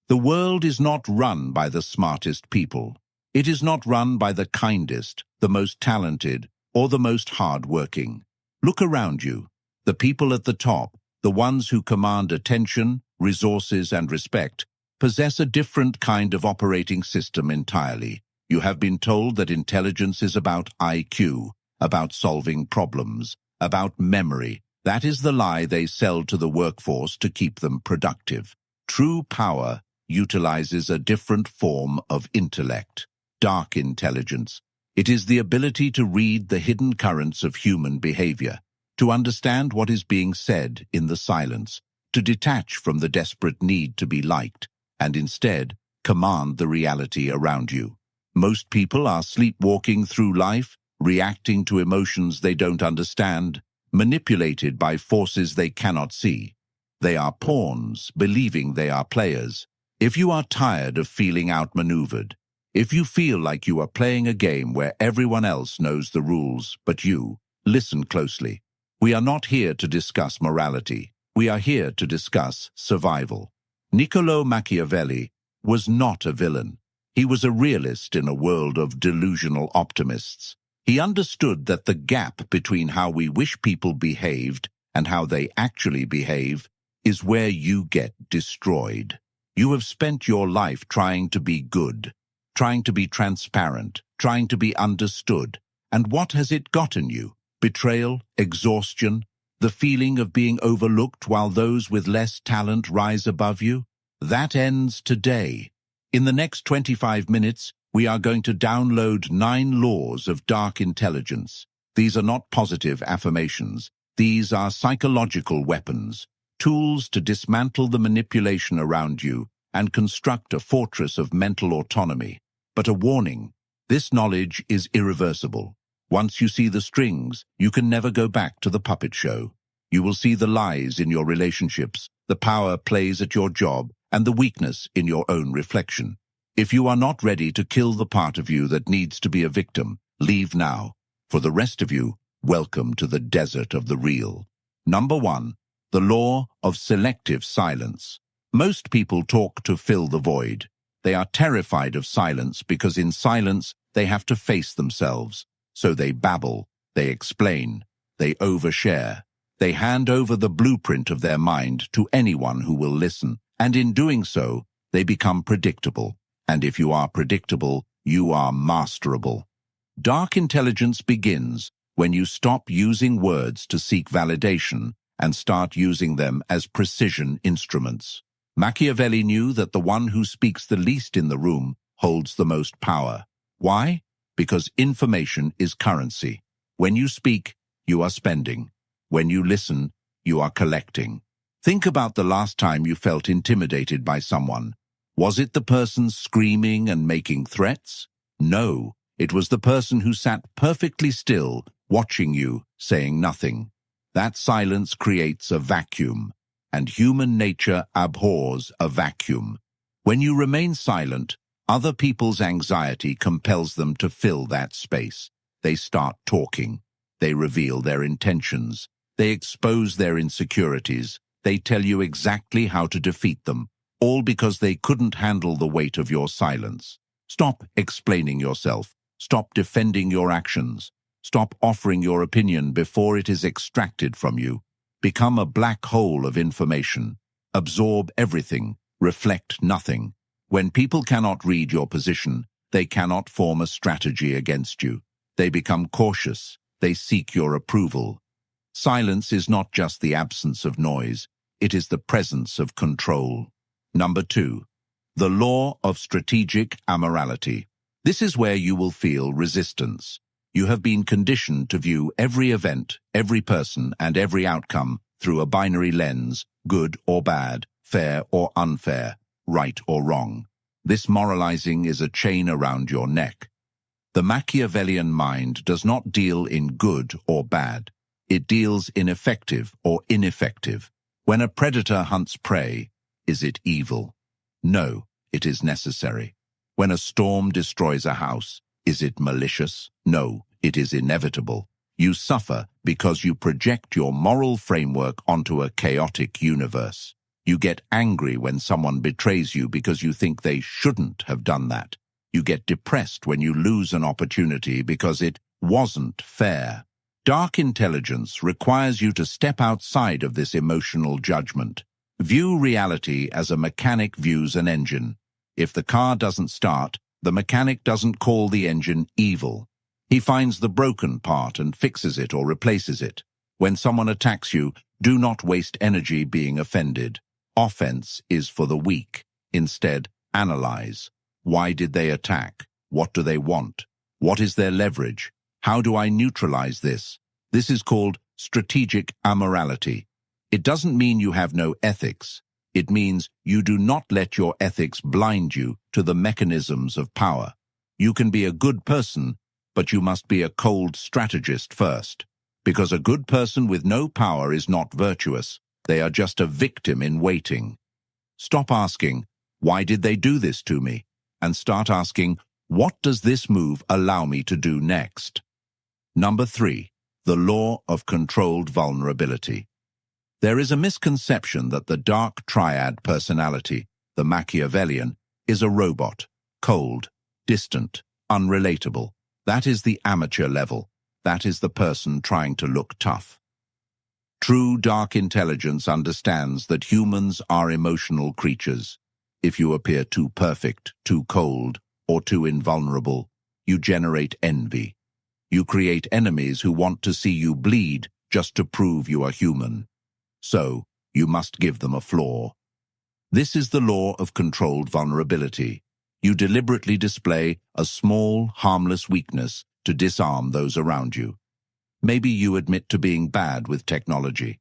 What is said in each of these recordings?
The world is not run by the smartest people. It is not run by the kindest, the most talented, or the most hard-working. Look around you. The people at the top, the ones who command attention, resources, and respect, possess a different kind of operating system entirely. You have been told that intelligence is about IQ, about solving problems, about memory. That is the lie they sell to the workforce to keep them productive. True power utilizes a different form of intellect, dark intelligence. It is the ability to read the hidden currents of human behavior, to understand what is being said in the silence, to detach from the desperate need to be liked, and instead command the reality around you. Most people are sleepwalking through life, reacting to emotions they don't understand, manipulated by forces they cannot see. They are pawns, believing they are players. If you are tired of feeling outmaneuvered, if you feel like you are playing a game where everyone else knows the rules but you, listen closely. We are not here to discuss morality. We are here to discuss survival. Niccolò Machiavelli was not a villain. He was a realist in a world of delusional optimists. He understood that the gap between how we wish people behaved and how they actually behave is where you get destroyed. You have spent your life trying to be good, trying to be transparent, trying to be understood. And what has it gotten you? Betrayal, exhaustion, the feeling of being overlooked while those with less talent rise above you? That ends today. In the next 25 minutes, we are going to download 9 laws of dark intelligence. These are not positive affirmations. These are psychological weapons, tools to dismantle the manipulation around you and construct a fortress of mental autonomy. But a warning, this knowledge is irreversible. Once you see the strings, you can never go back to the puppet show. You will see the lies in your relationships, the power plays at your job, and the weakness in your own reflection. If you are not ready to kill the part of you that needs to be a victim, leave now. For the rest of you, welcome to the desert of the real. Number 1. The law of selective silence. Most people talk to fill the void. They are terrified of silence because in silence they have to face themselves. So they babble, they explain, they overshare. They hand over the blueprint of their mind to anyone who will listen. And in doing so, they become predictable. And if you are predictable, you are masterable. Dark intelligence begins when you stop using words to seek validation and start using them as precision instruments. Machiavelli knew that the one who speaks the least in the room holds the most power. Why? Because information is currency. When you speak, you are spending. When you listen, you are collecting. Think about the last time you felt intimidated by someone. Was it the person screaming and making threats? No, it was the person who sat perfectly still, watching you, saying nothing. That silence creates a vacuum, and human nature abhors a vacuum. When you remain silent, other people's anxiety compels them to fill that space. They start talking. They reveal their intentions. They expose their insecurities. They tell you exactly how to defeat them, all because they couldn't handle the weight of your silence. Stop explaining yourself. Stop defending your actions. Stop offering your opinion before it is extracted from you. Become a black hole of information. Absorb everything. Reflect nothing. When people cannot read your position, they cannot form a strategy against you. They become cautious. They seek your approval. Silence is not just the absence of noise. It is the presence of control. Number 2. The law of strategic amorality. This is where you will feel resistance. You have been conditioned to view every event, every person, and every outcome through a binary lens, good or bad, fair or unfair, right or wrong. This moralizing is a chain around your neck. The Machiavellian mind does not deal in good or bad. It deals in effective or ineffective. When a predator hunts prey, is it evil? No, it is necessary. When a storm destroys a house, is it malicious? No, it is inevitable. You suffer because you project your moral framework onto a chaotic universe. You get angry when someone betrays you because you think they shouldn't have done that. You get depressed when you lose an opportunity because it wasn't fair. Dark intelligence requires you to step outside of this emotional judgment. View reality as a mechanic views an engine. If the car doesn't start, the mechanic doesn't call the engine evil. He finds the broken part and fixes it or replaces it. When someone attacks you, do not waste energy being offended. Offense is for the weak. Instead, analyze. Why did they attack? What do they want? What is their leverage? How do I neutralize this? This is called strategic amorality. It doesn't mean you have no ethics. It means you do not let your ethics blind you to the mechanisms of power. You can be a good person, but you must be a cold strategist first. Because a good person with no power is not virtuous. They are just a victim in waiting. Stop asking, why did they do this to me? And start asking, what does this move allow me to do next? Number 3, the law of controlled vulnerability. There is a misconception that the dark triad personality, the Machiavellian, is a robot, cold, distant, unrelatable. That is the amateur level. That is the person trying to look tough. True dark intelligence understands that humans are emotional creatures. If you appear too perfect, too cold, or too invulnerable, you generate envy. You create enemies who want to see you bleed just to prove you are human. So, you must give them a flaw. This is the law of controlled vulnerability. You deliberately display a small, harmless weakness to disarm those around you. Maybe you admit to being bad with technology.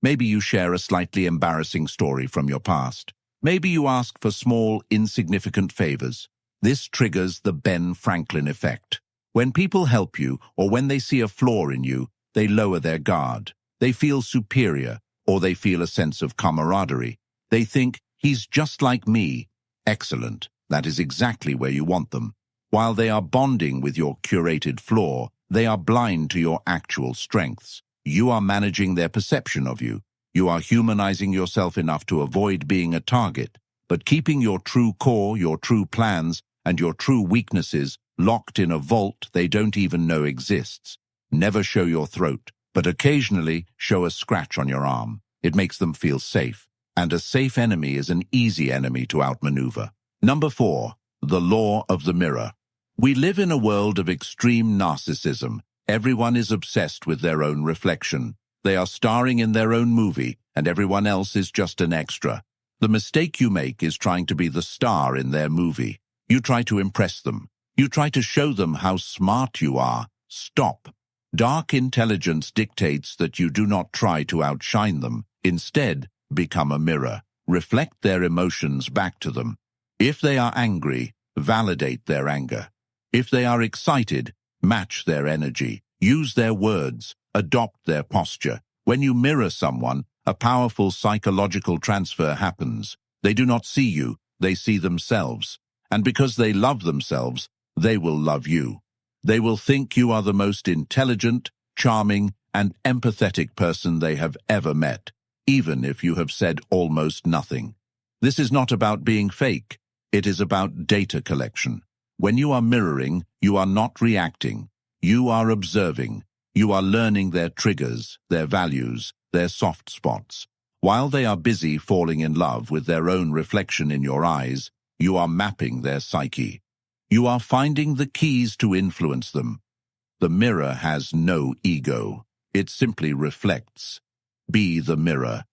Maybe you share a slightly embarrassing story from your past. Maybe you ask for small, insignificant favors. This triggers the Ben Franklin effect. When people help you or when they see a flaw in you, they lower their guard. They feel superior or they feel a sense of camaraderie. They think, he's just like me. Excellent. That is exactly where you want them. While they are bonding with your curated flaw, they are blind to your actual strengths. You are managing their perception of you. You are humanizing yourself enough to avoid being a target, but keeping your true core, your true plans, and your true weaknesses locked in a vault they don't even know exists. Never show your throat, but occasionally show a scratch on your arm. It makes them feel safe, and a safe enemy is an easy enemy to outmaneuver. Number 4, the law of the mirror. We live in a world of extreme narcissism. Everyone is obsessed with their own reflection. They are starring in their own movie, and everyone else is just an extra. The mistake you make is trying to be the star in their movie. You try to impress them. You try to show them how smart you are. Stop. Dark intelligence dictates that you do not try to outshine them. Instead, become a mirror. Reflect their emotions back to them. If they are angry, validate their anger. If they are excited, match their energy. Use their words. Adopt their posture. When you mirror someone, a powerful psychological transfer happens. They do not see you, they see themselves. And because they love themselves, they will love you. They will think you are the most intelligent, charming, and empathetic person they have ever met, even if you have said almost nothing. This is not about being fake. It is about data collection. When you are mirroring, you are not reacting. You are observing. You are learning their triggers, their values, their soft spots. While they are busy falling in love with their own reflection in your eyes, you are mapping their psyche. You are finding the keys to influence them. The mirror has no ego. It simply reflects. Be the mirror.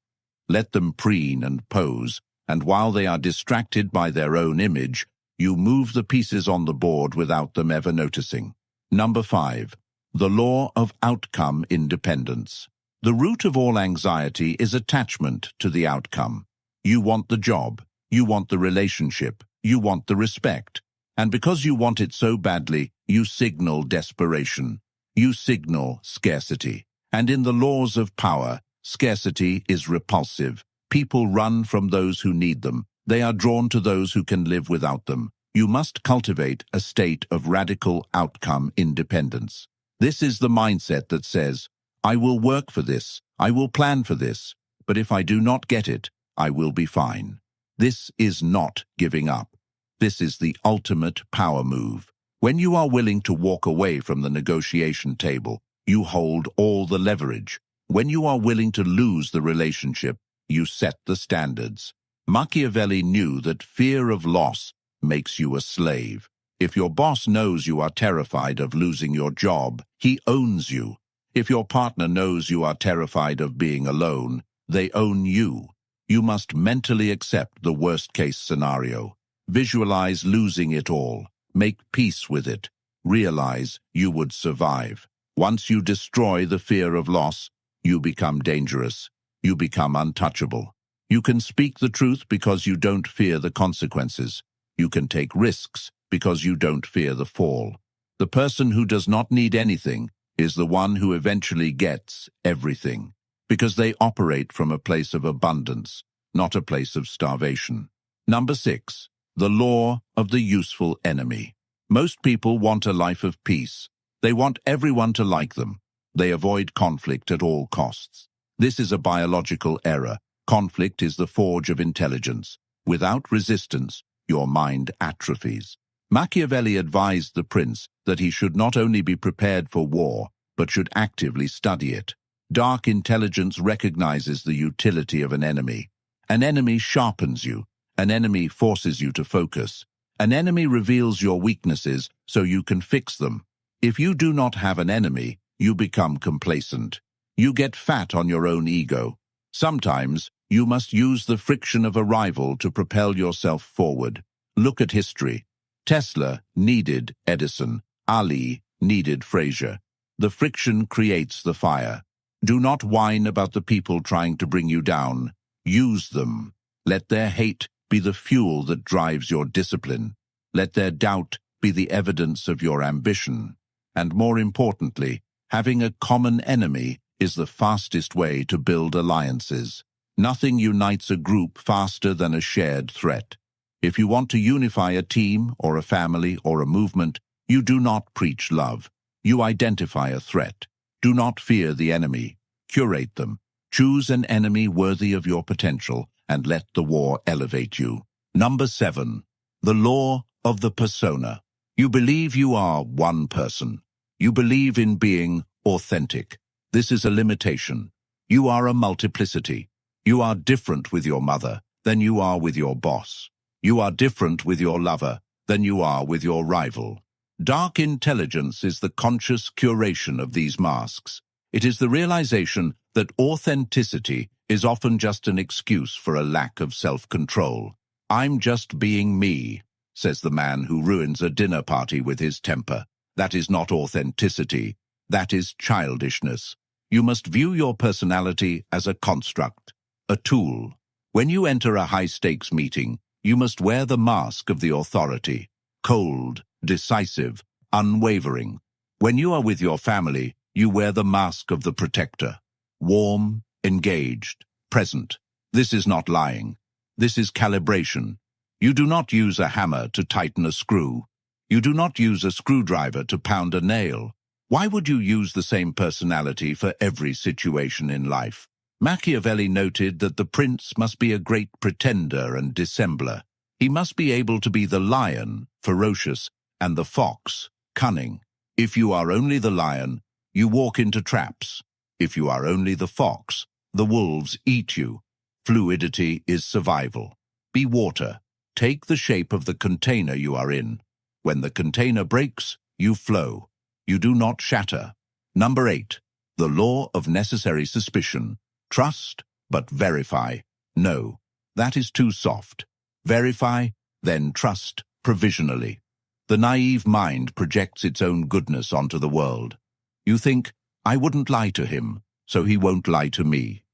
Let them preen and pose, and while they are distracted by their own image, you move the pieces on the board without them ever noticing. Number 5. The law of outcome independence. The root of all anxiety is attachment to the outcome. You want the job, you want the relationship, you want the respect. And because you want it so badly, you signal desperation. You signal scarcity. And in the laws of power, scarcity is repulsive. People run from those who need them. They are drawn to those who can live without them. You must cultivate a state of radical outcome independence. This is the mindset that says, I will work for this, I will plan for this, but if I do not get it, I will be fine. This is not giving up. This is the ultimate power move. When you are willing to walk away from the negotiation table, you hold all the leverage. When you are willing to lose the relationship, you set the standards. Machiavelli knew that fear of loss makes you a slave. If your boss knows you are terrified of losing your job, he owns you. If your partner knows you are terrified of being alone, they own you. You must mentally accept the worst-case scenario. Visualize losing it all. Make peace with it. Realize you would survive. Once you destroy the fear of loss, you become dangerous. You become untouchable. You can speak the truth because you don't fear the consequences. You can take risks because you don't fear the fall. The person who does not need anything is the one who eventually gets everything, because they operate from a place of abundance, not a place of starvation. Number 6. The law of the useful enemy. Most people want a life of peace. They want everyone to like them. They avoid conflict at all costs. This is a biological error. Conflict is the forge of intelligence. Without resistance, your mind atrophies. Machiavelli advised the prince that he should not only be prepared for war, but should actively study it. Dark intelligence recognizes the utility of an enemy. An enemy sharpens you. An enemy forces you to focus. An enemy reveals your weaknesses so you can fix them. If you do not have an enemy, you become complacent. You get fat on your own ego. Sometimes, you must use the friction of a rival to propel yourself forward. Look at history. Tesla needed Edison. Ali needed Fraser. The friction creates the fire. Do not whine about the people trying to bring you down. Use them. Let their hate be the fuel that drives your discipline. Let their doubt be the evidence of your ambition. And more importantly, having a common enemy is the fastest way to build alliances. Nothing unites a group faster than a shared threat. If you want to unify a team or a family or a movement, you do not preach love. You identify a threat. Do not fear the enemy. Curate them. Choose an enemy worthy of your potential and let the war elevate you. Number 7. The law of the persona. You believe you are one person. You believe in being authentic. This is a limitation. You are a multiplicity. You are different with your mother than you are with your boss. You are different with your lover than you are with your rival. Dark intelligence is the conscious curation of these masks. It is the realization that authenticity is often just an excuse for a lack of self-control. I'm just being me, says the man who ruins a dinner party with his temper. That is not authenticity. That is childishness. You must view your personality as a construct, a tool. When you enter a high-stakes meeting, you must wear the mask of the authority, cold, decisive, unwavering. When you are with your family, you wear the mask of the protector, warm, engaged, present. This is not lying. This is calibration. You do not use a hammer to tighten a screw. You do not use a screwdriver to pound a nail. Why would you use the same personality for every situation in life? Machiavelli noted that the prince must be a great pretender and dissembler. He must be able to be the lion, ferocious, and the fox, cunning. If you are only the lion, you walk into traps. If you are only the fox, the wolves eat you. Fluidity is survival. Be water. Take the shape of the container you are in. When the container breaks, you flow. You do not shatter. Number 8. The law of necessary suspicion. Trust, but verify. No, that is too soft. Verify, then trust provisionally. The naive mind projects its own goodness onto the world. You think, I wouldn't lie to him, so he won't lie to me.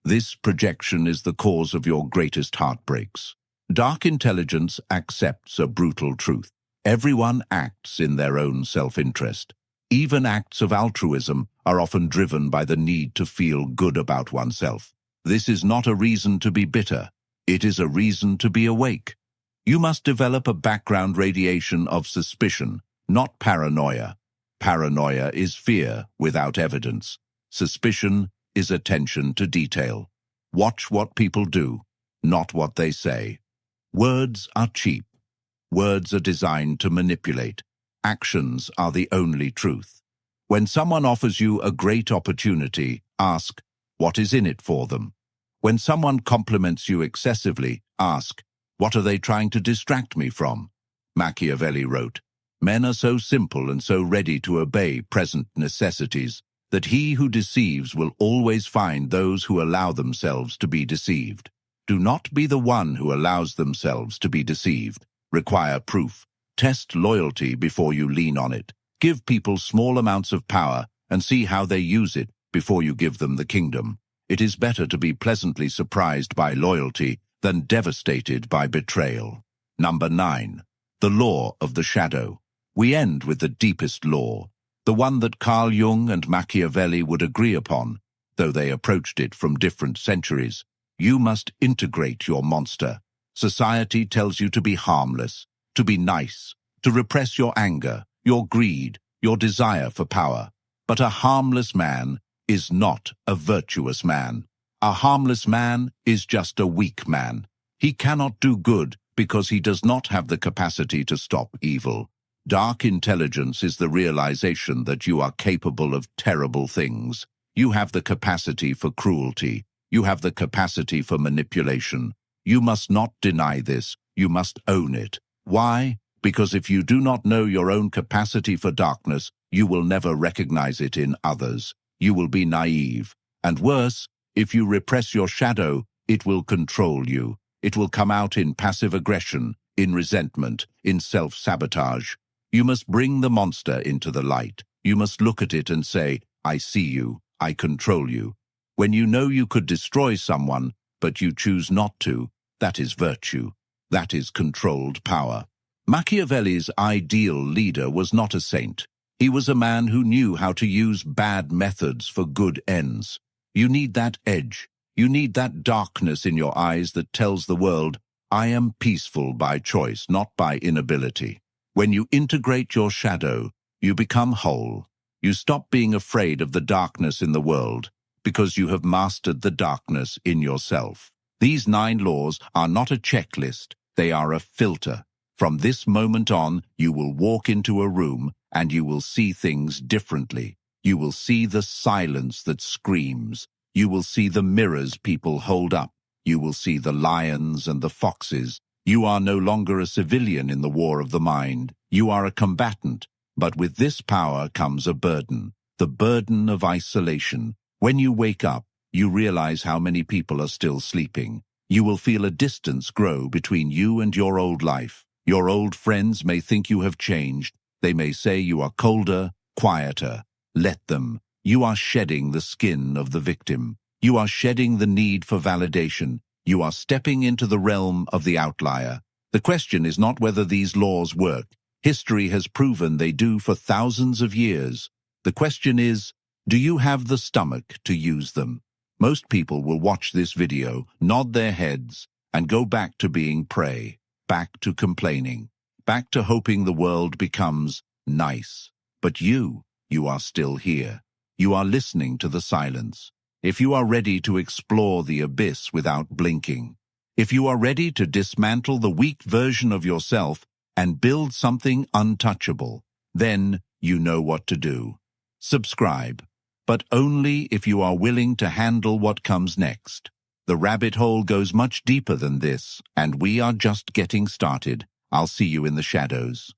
This projection is the cause of your greatest heartbreaks. Dark intelligence accepts a brutal truth. Everyone acts in their own self-interest. Even acts of altruism are often driven by the need to feel good about oneself. This is not a reason to be bitter. It is a reason to be awake. You must develop a background radiation of suspicion, not paranoia. Paranoia is fear without evidence. Suspicion is attention to detail. Watch what people do. not what they say. Words are cheap. Words are designed to manipulate. Actions are the only truth. When someone offers you a great opportunity, ask, what is in it for them? When someone compliments you excessively, ask, what are they trying to distract me from? Machiavelli wrote, men are so simple and so ready to obey present necessities that he who deceives will always find those who allow themselves to be deceived. Do not be the one who allows themselves to be deceived. Require proof. Test loyalty before you lean on it. Give people small amounts of power and see how they use it before you give them the kingdom. It is better to be pleasantly surprised by loyalty than devastated by betrayal. Number 9. The law of the shadow. We end with the deepest law, the one that Carl Jung and Machiavelli would agree upon, though they approached it from different centuries. You must integrate your monster. Society tells you to be harmless, to be nice, to repress your anger, your greed, your desire for power. But a harmless man is not a virtuous man. A harmless man is just a weak man. He cannot do good because he does not have the capacity to stop evil. Dark intelligence is the realization that you are capable of terrible things. You have the capacity for cruelty. You have the capacity for manipulation. You must not deny this. You must own it. Why? Because if you do not know your own capacity for darkness, you will never recognize it in others. You will be naive. And worse, if you repress your shadow, it will control you. It will come out in passive aggression, in resentment, in self-sabotage. You must bring the monster into the light. You must look at it and say, I see you, I control you. When you know you could destroy someone, but you choose not to, that is virtue. That is controlled power. Machiavelli's ideal leader was not a saint. He was a man who knew how to use bad methods for good ends. You need that edge. You need that darkness in your eyes that tells the world, I am peaceful by choice, not by inability. When you integrate your shadow, you become whole. You stop being afraid of the darkness in the world because you have mastered the darkness in yourself. These 9 laws are not a checklist. They are a filter. From this moment on, you will walk into a room and you will see things differently. You will see the silence that screams. You will see the mirrors people hold up. You will see the lions and the foxes. You are no longer a civilian in the war of the mind. You are a combatant. But with this power comes a burden, the burden of isolation. When you wake up, you realize how many people are still sleeping. You will feel a distance grow between you and your old life. Your old friends may think you have changed. They may say you are colder, quieter. Let them. You are shedding the skin of the victim. You are shedding the need for validation. You are stepping into the realm of the outlier. The question is not whether these laws work. History has proven they do for thousands of years. The question is, do you have the stomach to use them? Most people will watch this video, nod their heads, and go back to being prey, back to complaining, back to hoping the world becomes nice. But you are still here. You are listening to the silence. If you are ready to explore the abyss without blinking, if you are ready to dismantle the weak version of yourself and build something untouchable, then you know what to do. Subscribe, but only if you are willing to handle what comes next. The rabbit hole goes much deeper than this, and we are just getting started. I'll see you in the shadows.